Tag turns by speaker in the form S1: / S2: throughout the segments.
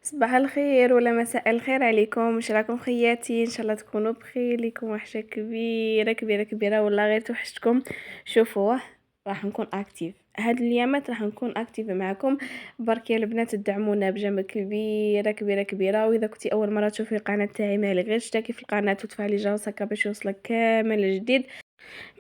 S1: صباح الخير ولا مساء الخير عليكم، واش راكم خياتي؟ ان شاء الله تكونوا بخير. ليكم وحشه كبيره كبيره كبيره والله غير توحشتكم. شوفوا راح نكون اكتيف هاد الايامات، راح نكون اكتيف معكم. برك يا البنات تدعمونا بجنب كبيره كبيره كبيره. واذا كنتي اول مره تشوفي القناه تاعي مالي غير اشتركي في القناه وتفعلي الجرس هكا باش يوصلك كامل الجديد.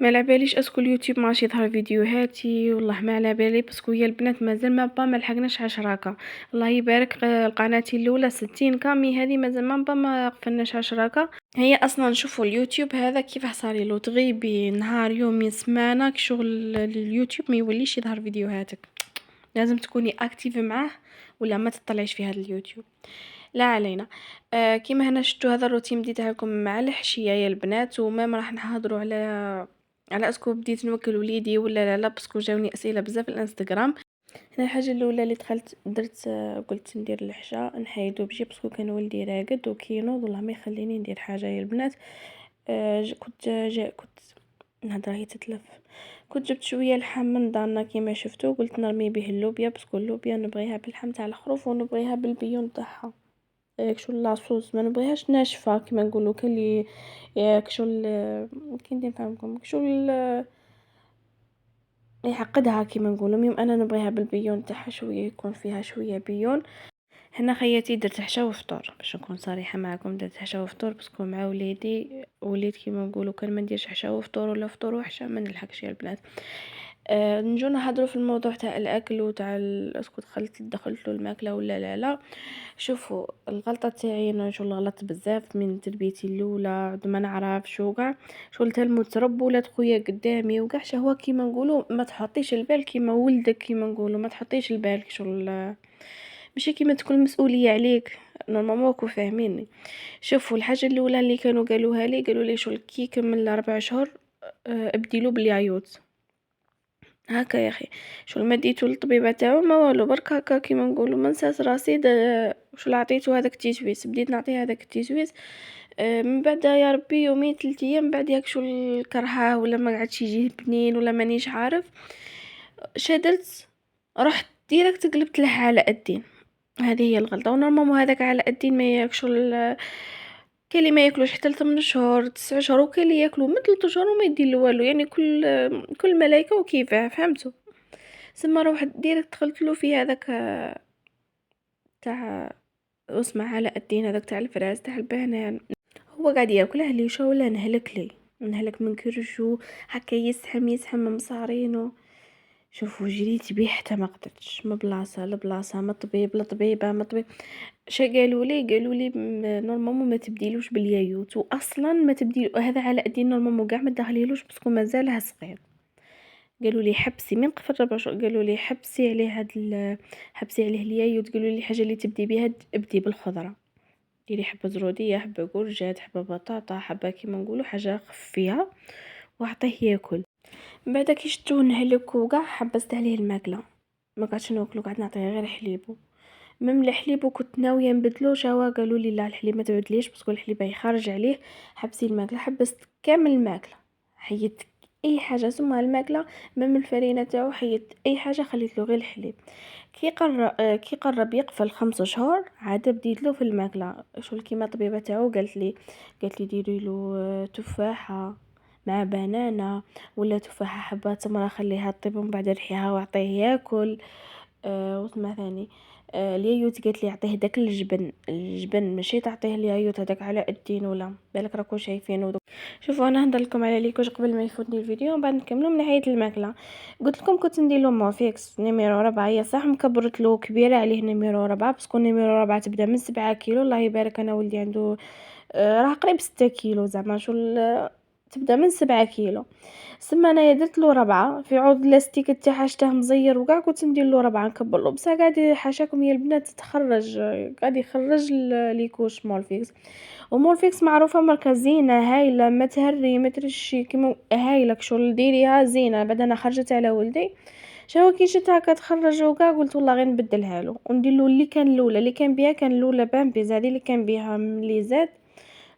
S1: ما على باليش اسكو اليوتيوب ماشي يظهر فيديوهاتي، والله ما على بالي، باسكو هي البنات مازال ما لحقناش 10 كا. الله يبارك، قناتي الاولى 60 كامي، هذه مازال ما قفلناش 10 كا. هي اصلا شوفوا اليوتيوب هذا كيفاه صار له تغيبي نهار يومين سمانه كشغل اليوتيوب ما يوليش يظهر فيديوهاتك. لازم تكوني اكتيف معاه ولا ما تطلعيش في هذا اليوتيوب. لا علينا. كيما هنا شفتوا هذا الروتين بديته لكم مع الحشيه يا البنات، وما راح نهضروا على اسكو بديت نوكل وليدي ولا لا، باسكو جاوني اسئله بزاف في الانستغرام. هنا الحاجه الاولى اللي دخلت درت، قلت ندير الحشاء نحيدو بجي باسكو كان ولدي راقد وكينوض والله ما يخليني ندير حاجه يا البنات. كنت نهضر هي تتلف. كنت جبت شويه لحم من دارنا كيما شفتوا، قلت نرمي به اللوبيا باسكو اللوبيا نبغيها باللحم تاع الخروف ونبغيها بالبيون تاعها. كشغل لاصوص ما نبغيهاش ناشفه كيما نقولوا كان لي كشغل. كي ندير نفهمكم كشغل يعقدها كيما نقولوا. المهم انا نبغيها بالبيون تاعها شويه، يكون فيها شويه بيون. هنا خياتي درت حشا وفطور باش نكون صريحه معكم، درت حشا وفطور باسكو مع وليد كيما نقولوا كان ما نديرش حشا وفطور ولا فطور وحشا ما نلحقش يا البنات. نجو نهضروا في الموضوع تاع الاكل وتاع اسكو دخلت له الماكله ولا لا لا. شوفوا الغلطه تاعي انا شغل غلطت بزاف من تربيتي الاولى، عد ما نعرف شو كاع شغل تلمو تربوا ولاد خويا قدامي وكاع هو كيما نقولوا ما تحطيش البال كيما ولدك، كيما نقولوا ما تحطيش البال شغل ماشي كيما تكون المسؤوليه عليك. نورمالمون راكو فاهميني. شوفوا الحاجه الاولى اللي كانوا قالوا لي شغل كي يكمل 4 شهور ابديلو باليايوت هكا يا اخي. شغل ما ديتو للطبيبه تاعو ما والو، برك هكا كيما نقولوا ما نساس راسي شغل عطيتو هذاك التيسويس، بديت نعطيه هذاك التيسويس. من بعد يا ربي يومين 3 ايام بعد ياك شغل كرهاه ولا ما قعدش يجيه بنين ولا مانيش عارف شدرت، رحت ديريكت قلبت له علاء الدين. هذه هي الغلطه. ونورمالمون هذاك علاء الدين ما ياكلش كاين اللي ما ياكلوش حتى 8 شهور 9 شهور، وكاين اللي ياكلوا من 3 شهور وما يدير له والو، يعني كل ملايكه وكيفاه فهمتوا. سما روح ديريكت دخلت له في هذاك تاع اسمع علاء الدين، هذاك تاع الفراس تاع البنان. هو قاعد ياكله لي شو ولا نهلك من كرشو هكا يسحم من مصارينو. شوفوا جريت بيه حتى ما قدرتش، ما بلاصه لبلاصه، ما طبيب لطبيبه ما طبيب. قالوا لي نورمالمون ما تبديلوش باليايوت، واصلا ما تبديل هذا علاء الدين نورمالمون كاع ما دخليلوش باسكو مازالها صغير. قالوا لي حبسي من قفل 4 شهور، قالوا لي حبسي عليه حبسي عليه اليايوت. قالوا لي الحاجه اللي تبدي بها ابدي بالخضره، ديري حبه زروديه حبه كورجات حبه بطاطا حبه كيما نقولوا حاجه خفيها واعطيه ياكل. من بعد كي شتو نهلك وكاع حبست عليه الماكله، ما قعدش ناكلو قعدت نعطيه غير حليبو. ميم الحليب وكنت ناويه نبدلو شوا قالوا لي لا الحليب ما تبدليش باسكو الحليب يخرج عليه. حبسي الماكله حبست كامل الماكله، حيدت اي حاجه سمها الماكله. ميم الفرينه تاعو حيدت اي حاجه خليت له غير الحليب. كي قرب يقفل 5 شهور عاد بديت له في الماكله شغل كيما الطبيبه تاعو قالت لي ديري له تفاحه مع بنانه ولا تفاحه حبه تمره خليها طيب ومن بعد ريحيها واعطيه ياكل. وثما ثاني اليايوت قالت لي اعطيه داك الجبن ماشي تعطيه اليايوت هذاك على الدين ولا بالك راكو شايفينه. شوفوا انا هضر لكم على ليكوش قبل ما يفوتني الفيديو ومن بعد نكملوا من ناحيه الماكله. قلت لكم كنت ندير له مورفيكس نيميرو 4، هي صح مكبرت له كبيره عليه نيميرو 4 باسكو نيميرو 4 تبدا من 7 كيلو. الله يبارك انا ولدي عنده راه قريب 6 كيلو زعما شو تبدا من 7 كيلو. سما انايا درت له 4 في عوض لاستيك تاعها شتاه مزير وكاع كنت ندير له 4 نكبر له، بصح قاعد حاشاكم يا البنات تخرج قاعد يخرج ليكوش مورفيكس. ومورفيكس معروفه ماركه زينه هايله ما تهري ما ترشي كيما هايله شغل ديريها زينه. بعد انا خرجت على ولدي شاو كي شفت هكا تخرج وكاع قلت والله غير نبدلها له وندير له اللي كان الاولى اللي كان بها كان الاولى بامبيز هذه اللي كان بها ملي زاد.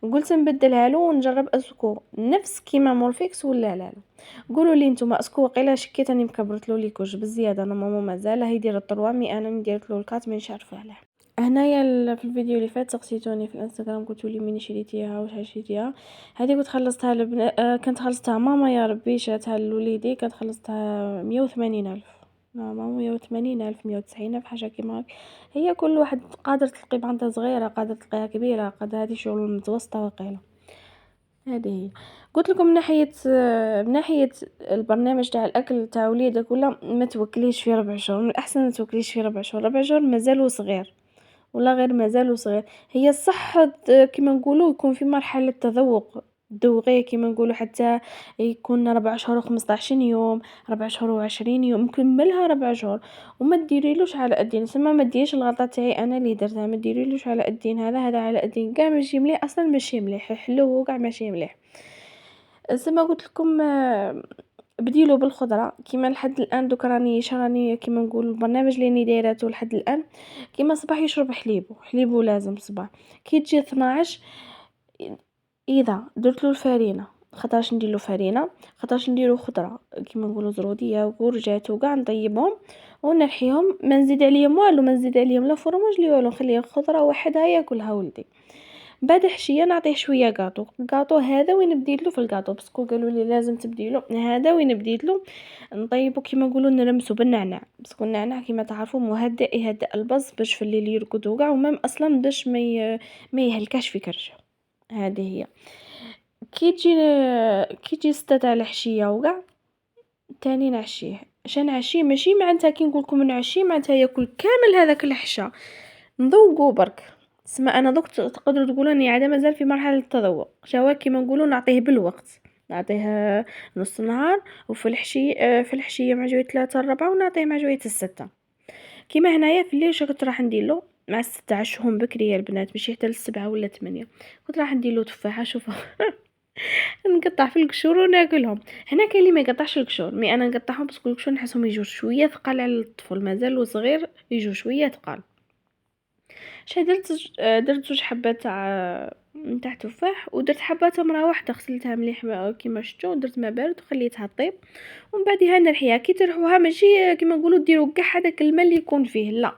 S1: قلت نبدلها له ونجرب اسكو نفس كيما مورفيكس ولا لا. قولوا لي نتوما اسكو وقيلا شكيت اني مكبرت له ليكوش بزياده. انا ماما مازال هيدير 300 انا ندير له الكات مش عارفه علاه. هنايا في الفيديو اللي فات سقسيتوني في الانستغرام قلتوا لي منين شريتيها وشحال شريتيها. هذه كنت خلصتها كنت خلصتها ماما يا ربي شاتها لوليدي، كنت خلصتها 180 الف. ماما 180 الف 190 الف حاجه كيما هاك. هي كل واحد قادر تلقي بانطه صغيره، قادر تلقيها كبيره، قادر هذه شغل متوسطه وقيله. هذه هي. قلت لكم من ناحيه البرنامج تاع الاكل تاع وليدك ولا ما توكليش في ربع شهر، من الاحسن ما توكليش في ربع شهر. ربع شهر مازالو صغير ولا غير مازالو صغير. هي صح كيما نقولوا يكون في مرحله تذوق دوغي كيما نقولوا، حتى يكون 4 شهور و15 يوم، 4 شهور و20 يوم، مكملها 4 شهور. وما ديريلوش على الدين، سما ما ديريش الغلطه تاعي انا اللي درتها، ما ديريلوش على الدين. هذا على الدين كاع ماشي مليح، اصلا ماشي مليح، حلو وكاع ماشي مليح. زعما قلت لكم بديلو بالخضره كيما لحد الان. دوك راني كيما نقول البرنامج اللي راني دايرته لحد الان، كيما صباح يشرب حليبو لازم صباح. كي تجي 12 اذا درتلو الفرينه، خاطرش نديرلو فرينه، خاطرش نديرو خضره كيما نقولوا زروديه وكورجات وكاع نطيبهم ونرحيهم، ما نزيد عليهم والو، ما نزيد عليهم لا فرماج لي والو، نخليها خضره وحدها ياكلها ولدي. بعد حشيه نعطيه شويه كاطو هذا وين بديتلو في الكاطو، باسكو قالوا لي لازم تبديلو هذا وين بديتلو نطيبو كيما نقولوا نرمسو بالنعناع، باسكو النعناع كيما تعرفوا مهدئ، يهدئ البص باش في الليل يرقد وكاع، ومام اصلا باش ما يهلكاش في كرشه. هذه هي. كي تجي 6 تاع الحشيه وكاع تاني نعشيه. نعشيه ماشي معناتها كي نقول لكم نعشيه معناتها ياكل كامل هذاك الحشا، نذوقو برك. اسمع انا دوك تقدروا تقولوا اني عاده مازال في مرحله التذوق، شوا كيما نقولوا نعطيه بالوقت، نعطيه نص نهار، وفي الحشي في الحشيه مع جويه 3 4 ونعطيه مع جويه 6. كيما هنايا في الليل كنت راح نديرلو مع 6 عشهم بكري يا البنات، ماشي حتى ل7 ولا 8. كنت راح نديرلو تفاحه، شوفوا نقطع في القشور وناكلهم. هنا كاين اللي ما يقطعش القشور، مي انا نقطعهم باسكو القشور نحسهم يجوا شويه ثقال على الطفل، مازال صغير يجوا شويه ثقال. درت 2 حبات تاع تفاح، ودرت حبه تمره واحده غسلتها مليح كيما شفتوا، درت ما بارد وخليتها طيب. ومن بعدها نرحيها. كي ترحوها ماشي كيما نقولوا ديروا كاع هذاك الماء اللي يكون فيه، لا،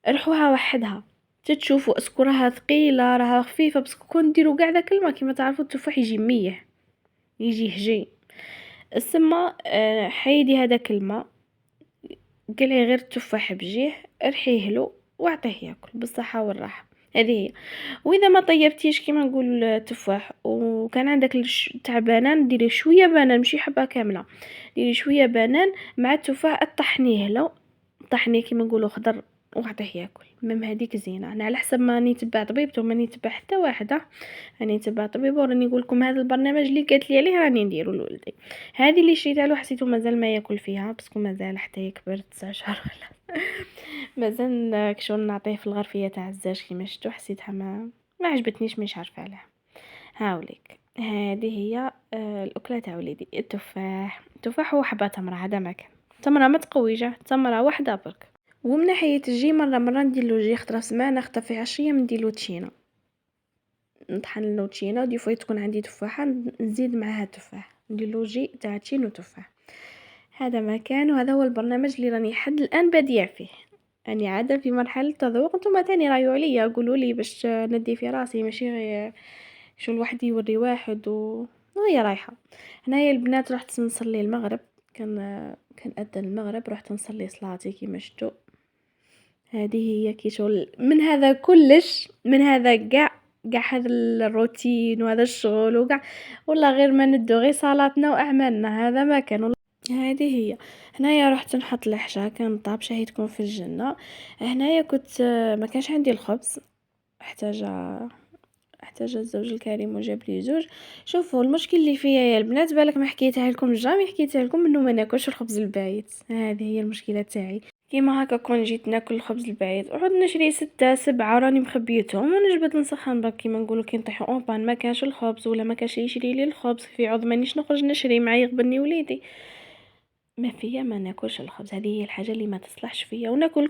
S1: رحوها وحدها. تشوفوا اسكو راها ثقيله راها خفيفه، باسكو كون ديروا كاع داك الماء كيما تعرفوا التفاح يجي ميه، يجي هجي. السما حيدي هذاك الماء، قلعي غير التفاح بجيه، ارحيه له واعطيه ياكل بالصحه والراحه. هذه هي. واذا ما طيبتيش كيما نقول التفاح وكان عندك تاع بنان، ديري شويه بنان ماشي حبه كامله، ديري شويه بنان مع التفاح، طحنيه له، طحنيه كيما نقولوا خضر وعطيه ياكل. ميم هذيك زينه. انا على حسب ما نتبع طبيبته ماني نتبع حتى واحده، راني نتبع طبيبه وراني نقول لكم هذا البرنامج اللي قالت لي عليه راني نديرو لولدي. هذه اللي شريتها له حسيته مازال ما ياكل فيها، باسكو مازال حتى يكبر 9 شهور ولا مازال كشغل نعطيه في الغرفيه تاع الزاج كيما شفتوا، حسيتها ما عجبتنيش، مش عارفه علاه. هاوليك هذه هي الاكله تاع وليدي. التفاح هو حبه تمره، هذا ما كان تمره ما تقويجه، تمره واحده برك. ومن ناحيه الجي مره نديرلو جي خطره في سمانه، خطره في عشيه نديرلو تشينا، نطحن له تشينا، دي فوا تكون عندي تفاحه نزيد معاها تفاح، نديرلو جي تاع تشين وتفاح. هذا ما كان، وهذا هو البرنامج اللي راني حد الان باديه فيه. اني عاده في مرحله تذوق، نتوما تاني رايو عليا قولوا لي باش ندي في راسي، ماشي غير شو الواحد يوري واحد وهي رايحه. هنايا البنات رحت نصلي المغرب، كان اذن المغرب، رحت نصلي صلاتي كيما شفتوا. هذه هي كي شغل من هذا كلش، من هذا كاع هذا الروتين وهذا الشغل وكاع، والله غير ما ندو غير صلاتنا واعمالنا، هذا ما كان والله. هذه هي. هنايا رحت نحط الحشا، كان طاب شهيتكم في الجنه. هنايا كنت ما كانش عندي الخبز، احتاج الزوج الكريم وجاب لي زوج. شوفوا المشكل اللي فيا يا البنات، بالك ما حكيتها لكم جامي، حكيتها لكم انه ما ناكلش الخبز البايت. هذه هي المشكله تاعي. كيما هكا كون جيت ناكل الخبز البايت عود نشري 6 7 راني مخبيتهم ونجبد نسخن برك كيما نقولوا كي نطيحوا اونبان ما كانش الخبز ولا ما كانش يشري لي الخبز، في عوض مانيش نخرج نشري معايا يغبني وليدي، ما فيا ما ناكلش الخبز. هذه هي الحاجه اللي ما تصلحش فيا، وناكل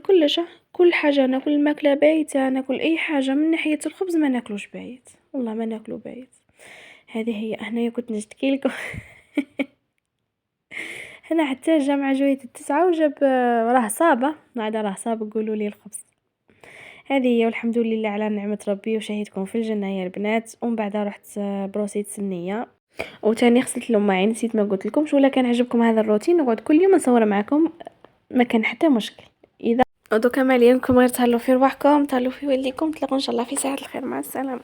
S1: كل حاجه، ناكل الماكله بايته، ناكل اي حاجه من ناحيه الخبز ما ناكلوش بايت، والله ما ناكلو بايت. هذه هي. هنايا كنت نشتكي لكم هنا حتى جا مع جويه 9 وجاب راه صابه، ما عدا راه صابه قولوا لي الخبز. هذه هي، والحمد لله على نعمة ربي وشهيتكم في الجنة يا البنات. ومن بعد رحت بروسيت سنية، وتاني غسلت الماعين، نسيت ما قلت لكمش. ولا كان عجبكم هذا الروتين نقعد كل يوم نصور معكم، ما كان حتى مشكل. اذا دوكا ماليا نكون غير تهلاو في رواحكم، تهلاو في والديكم، تلاقوا ان شاء الله في ساعة الخير. مع السلامة.